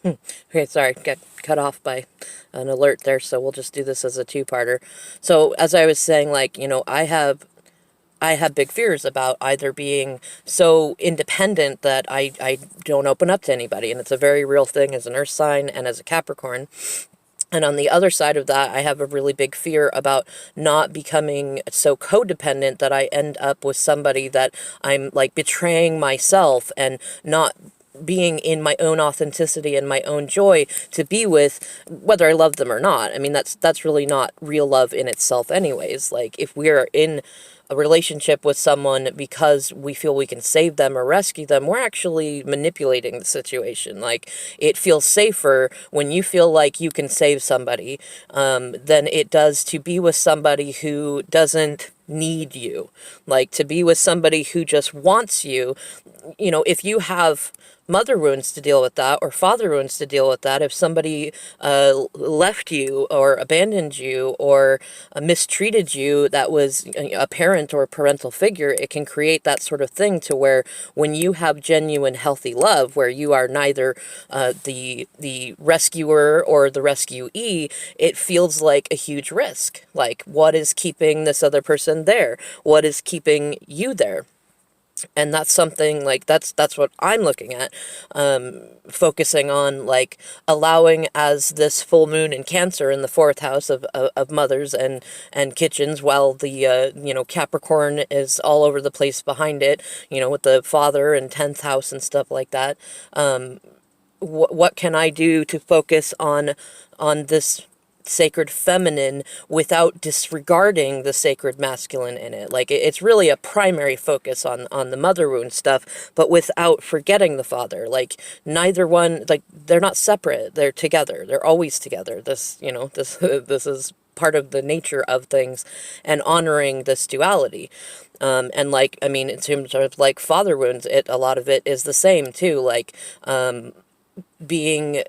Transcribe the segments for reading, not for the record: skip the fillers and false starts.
Okay, sorry, got cut off by an alert there, so we'll just do this as a two-parter. So, as I was saying, like, I have big fears about either being so independent that I don't open up to anybody, and it's a very real thing as an earth sign and as a Capricorn. And on the other side of that, I have a really big fear about not becoming so codependent that I end up with somebody that I'm like betraying myself and not being in my own authenticity and my own joy to be with, whether I love them or not. I mean, that's really not real love in itself anyways. Like, if we're in a relationship with someone because we feel we can save them or rescue them, we're actually manipulating the situation. Like, it feels safer when you feel like you can save somebody than it does to be with somebody who doesn't need you. Like, to be with somebody who just wants you. If you have mother wounds to deal with that, or father wounds to deal with that, if somebody left you or abandoned you or mistreated you, that was a parent or a parental figure, it can create that sort of thing to where when you have genuine healthy love, where you are neither the rescuer or the rescuee, it feels like a huge risk. Like, what is keeping this other person there? What is keeping you there? And that's something like that's what I'm looking at, focusing on, like, allowing, as this full moon in Cancer in the fourth house of mothers and kitchens, while the Capricorn is all over the place behind it, with the father and 10th house and stuff like that. What can I do to focus on this sacred feminine without disregarding the sacred masculine in it? Like, it's really a primary focus on the mother wound stuff, but without forgetting the father. Like, neither one, like, they're not separate, they're together, they're always together. This is part of the nature of things, and honoring this duality. And, like, I mean, in terms of like father wounds, a lot of it is the same too. Like, being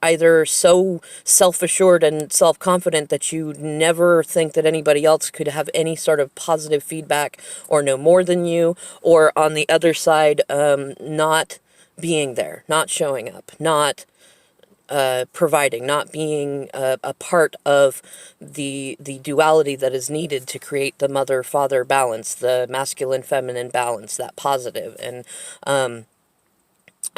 either so self-assured and self-confident that you never think that anybody else could have any sort of positive feedback or know more than you, or on the other side, not being there, not showing up, not providing, not being a part of the duality that is needed to create the mother-father balance, the masculine-feminine balance, that positive. And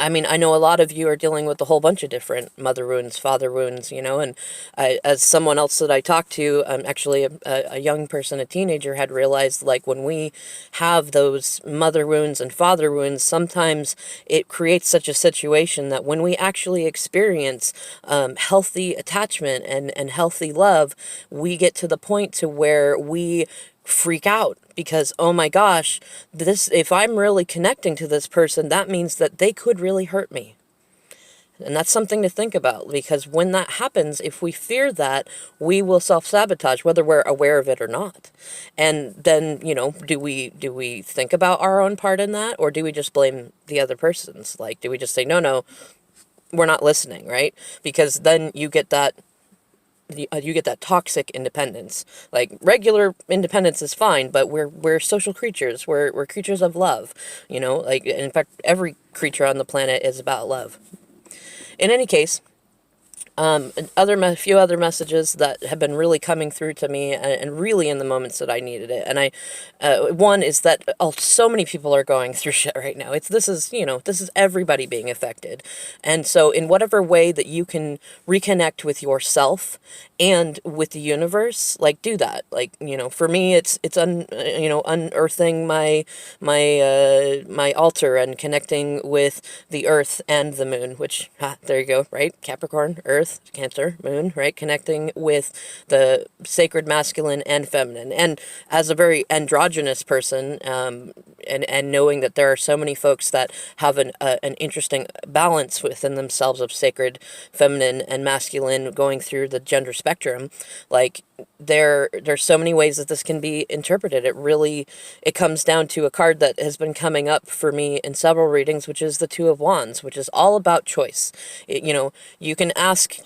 I mean, I know a lot of you are dealing with a whole bunch of different mother wounds, father wounds, and as someone else that I talked to, actually a young person, a teenager, had realized, like, when we have those mother wounds and father wounds, sometimes it creates such a situation that when we actually experience healthy attachment and healthy love, we get to the point to where we freak out because, oh my gosh, if I'm really connecting to this person, that means that they could really hurt me. And that's something to think about, because when that happens, if we fear that, we will self-sabotage, whether we're aware of it or not. And then, do we think about our own part in that, or do we just blame the other person's? Like, do we just say, no, we're not listening, right? Because then you get that toxic independence. Like, regular independence is fine, but we're social creatures. We're creatures of love. Like, in fact, every creature on the planet is about love. In any case, a few other messages that have been really coming through to me, and really in the moments that I needed it. And one is that so many people are going through shit right now. This is everybody being affected. And so in whatever way that you can reconnect with yourself and with the universe, like, do that. Like, for me, it's unearthing my altar and connecting with the earth and the moon, which, there you go, right? Capricorn, earth, Cancer, moon, right? Connecting with the sacred masculine and feminine. And as a very androgynous person, and knowing that there are so many folks that have an interesting balance within themselves of sacred feminine and masculine going through the gender spectrum, like, there's so many ways that this can be interpreted. It comes down to a card that has been coming up for me in several readings, which is the Two of Wands, which is all about choice. You can ask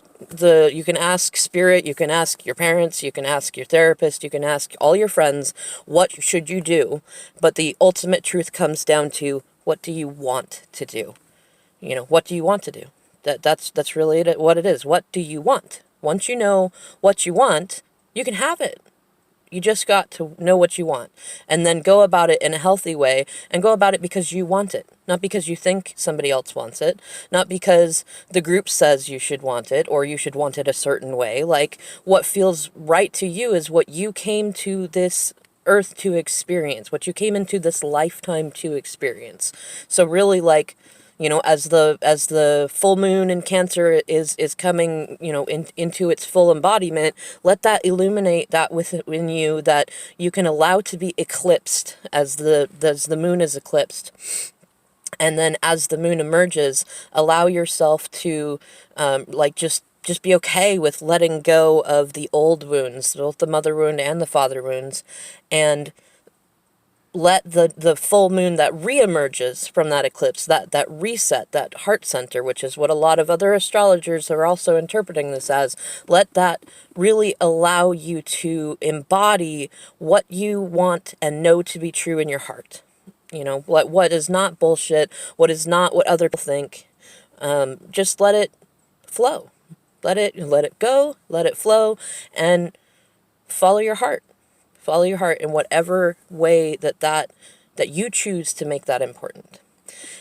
spirit, you can ask your parents, you can ask your therapist, you can ask all your friends, what should you do? But the ultimate truth comes down to, what do you want to do? You know, what do you want to do? That's really what it is. What do you want? Once you know what you want, you can have it. You just got to know what you want and then go about it in a healthy way, and go about it because you want it, not because you think somebody else wants it, not because the group says you should want it or you should want it a certain way. Like, what feels right to you is what you came to this earth to experience, what you came into this lifetime to experience. So really, like, you know, as the full moon in Cancer is coming, you know, into its full embodiment, let that illuminate that within you, that you can allow to be eclipsed as the moon is eclipsed. And then as the moon emerges, allow yourself to like just be okay with letting go of the old wounds, both the mother wound and the father wounds, and let the full moon that reemerges from that eclipse, that reset, that heart center, which is what a lot of other astrologers are also interpreting this as, let that really allow you to embody what you want and know to be true in your heart. You know, what is not bullshit, what is not what other people think. Just let it flow. Let it go, let it flow, and follow your heart. Follow your heart in whatever way that you choose to make that important.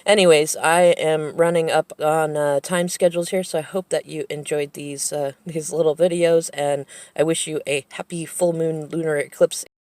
Anyways, I am running up on time schedules here, so I hope that you enjoyed these little videos, and I wish you a happy full moon lunar eclipse